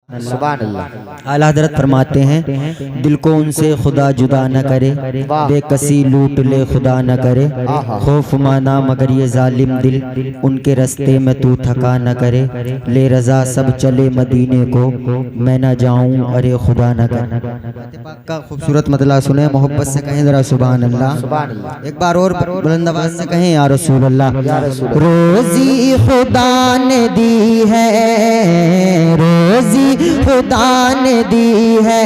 सुभान अल्लाह। आला हज़रत फरमाते हैं दिल को उनसे खुदा जुदा न करे, बेकसी लूट ले खुदा न करे, खौफ माना मगर ये जालिम दिल उनके रास्ते में तू थका न करे, ले रजा सब चले मदीने को मैं न जाऊं अरे खुदा न करे। का खूबसूरत मतला सुने, मोहब्बत से कहें जरा सुभान अल्लाह। एक बार और बुलंद आवाज से कहें या रसूल अल्लाह। रोजी खुदा ने दी है, रोजी खुदा ने दी है,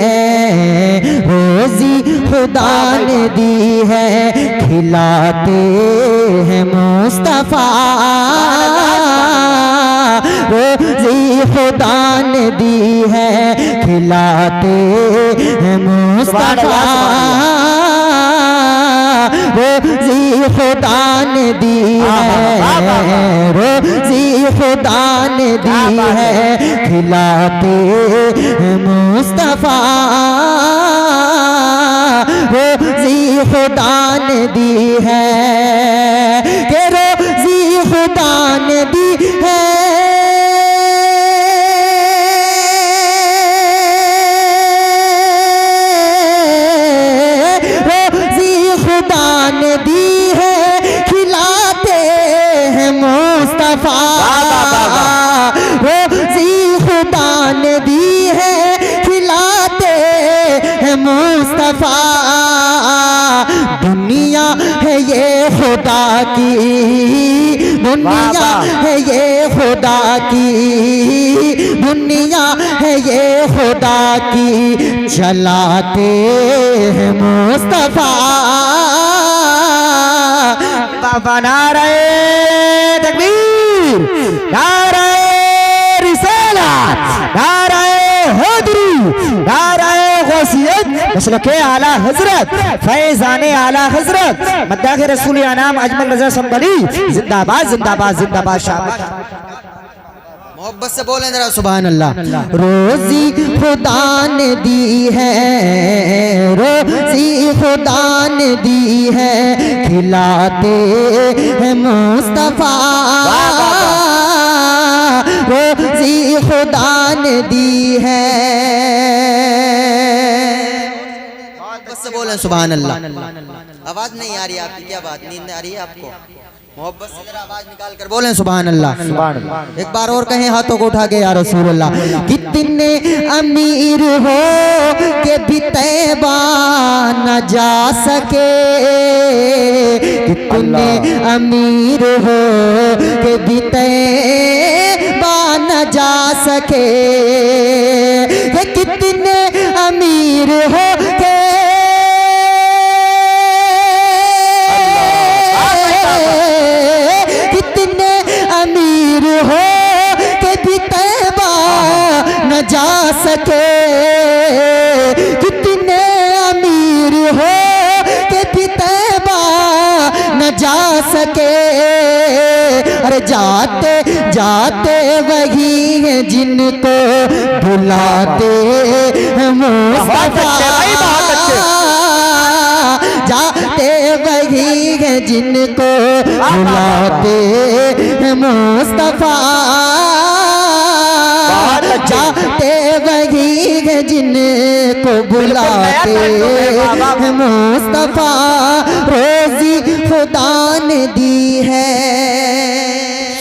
रोजी खुदा ने दी है, खिलाते हैं मुस्तफा। रोजी खुदा ने दी है, खिलाते हैं मुस्तफा। रोजी खुदा ने दी है, रोजी खुदा ने दी है, खिलाते हैं मुस्तफा। रोजी खुदा ने दी है, के रोजी खुदा ने दी है, रोजी खुदा ने दी है, खिलाते हैं मुस्तफा। दुनिया है ये खुदा की, दुनिया है ये खुदा की, दुनिया है ये खुदा की, चलाते हैं मुस्तफा। बाबा नारे तकबीर, नारे रिसालत, नारे हैदरी, नारे गौसियत, मसलके आला हजरत, फैज़ाने आला हजरत, मद्दाह रसूल अनाम अजमल रज़ा संभली, जिंदाबाद जिंदाबाद जिंदाबाद। शाबाश, मोहब्बत से बोलें जरा सुभान अल्लाह। रोजी खुदा ने दी है, रोजी खुदा ने दी है, खिलाते हैं मुस्तफा। रोजी खुदा ने दी है, मोहब्बत से बोलें सुभान अल्लाह। आवाज नहीं आ रही आपकी, क्या बात, नींद आ रही है आपको? मोहब्बत से जरा आवाज निकाल कर बोलें सुभान अल्लाह। एक बार और कहें हाथों को उठा के या रसूल अल्लाह। कितने अमीर हो के भी तैबा न जा सके, कितने अमीर हो के भी तैबा न जा सके, कितने अमीर हो के जा सके, कितने अमीर हो के भी तैबा न जा सके। अरे जाते जाते वही है जिनको बुलाते हैं मुस्तफा। जाते वही है जिनको बुलाते हैं मुस्तफा। जाते वही है जिनको बुलाते हैं मुस्तफा। रोजी खुदा ने दी है।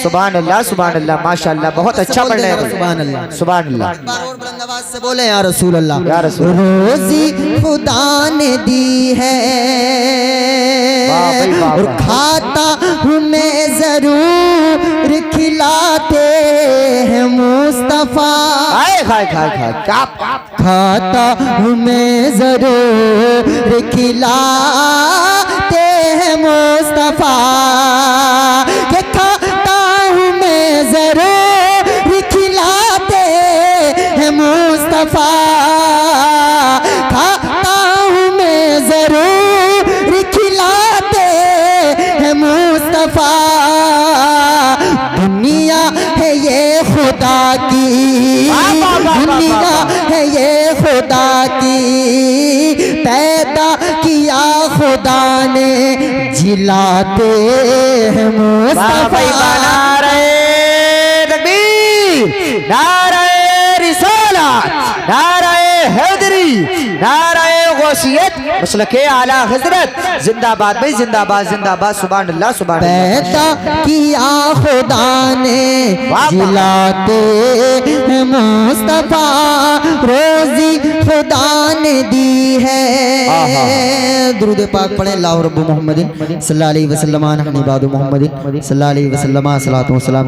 सुभान अल्लाह सुभान अल्लाह, माशाअल्लाह, बहुत अच्छा पढ़ रहे हैं। सुभान अल्लाह सुभान अल्लाह। एक बार और बुलंद आवाज से बोले या रसूल अल्लाह, या रसूल। रोजी खुदा ने दी है, और खाता हूँ मैं जरूर, खिलाते हैं मुस्तफा। खाए खाए खाए क्या खाता हूँ मैं जरूर, खिलाते हैं मुस्तफा। खाता हूँ मैं जरूर, खिलाते हैं मुस्तफा। खाता हूँ मैं जरूर, खिलाते हैं मुस्तफा। दुनिया है ये खुदा की, दुनिया है ये खुदा की, पैदा किया खुदा ने, जिलाते हैं मुस्तफा। नारे तकबीर, नारे रिसालत, गौसियत मसलके आला हजरत। जिंदाबाद भाई जिंदाबाद जिंदाबाद। सुभान अल्लाह सुभान अल्लाह। पैदा किया खुदा ने जिलाते मुस्तफा, रोजी खुदा ने दी है। दुरूद पाक पढ़े अल्लाहु रब्बु मुहम्मदिन सल्लल्लाहु अलैहि वसल्लम, नहनी बादु मुहम्मदिन सल्लल्लाहु अलैहि वसल्लम, सलातो व सलाम।